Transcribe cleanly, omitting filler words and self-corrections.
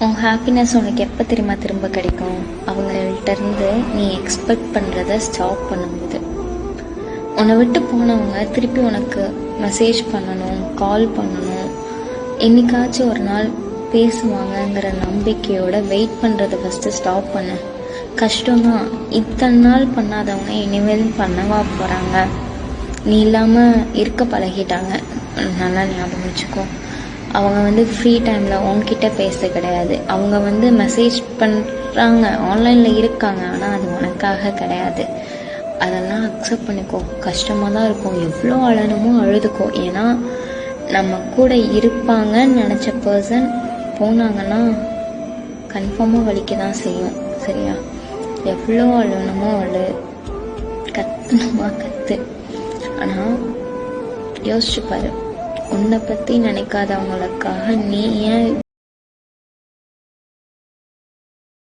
உன் ஹாப்பினஸ் உனக்கு எப்போ திரும்ப கிடைக்கும்? அவங்கள்ட்ட நீ எக்ஸ்பெக்ட் பண்ணுறத ஸ்டாப் பண்ணும்போது. உன்னை விட்டு போனவங்க திருப்பி உனக்கு மெசேஜ் பண்ணணும், கால் பண்ணணும், என்னைக்காச்சும் ஒரு நாள் பேசுவாங்கங்கிற நம்பிக்கையோட வெயிட் பண்ணுறதை ஃபஸ்ட்டு ஸ்டாப் பண்ணு. கஷ்டம்தான், இத்தனை நாள் பண்ணாதவங்க இனிமேல் பண்ணவா போகிறாங்க? நீ இல்லாமல் இருக்க பழகிட்டாங்க. நல்லா ஞாபகம் வச்சுக்கோ. அவங்க ஃப்ரீ டைமில் உன்கிட்ட பேச கிடையாது. அவங்க மெசேஜ் பண்ணுறாங்க, ஆன்லைனில் இருக்காங்க, ஆனால் அது உனக்காக கிடையாது. அதெல்லாம் அக்செப்ட் பண்ணிக்கோ. கஷ்டமாக தான் இருக்கும், எவ்வளோ அழணுமோ அழுதுக்கோ. ஏன்னா நம்ம கூட இருப்பாங்கன்னு நினச்ச பர்சன் போனாங்கன்னா கன்ஃபார்மாக வலிக்க தான் செய்யும். சரியா? எவ்வளோ அழணுமோ அழு, கத்தணுமா கத்து. ஆனால் யோசிச்சு பாரு, உன்னை பற்றி நினைக்காதவங்களுக்காக நீ ஏன்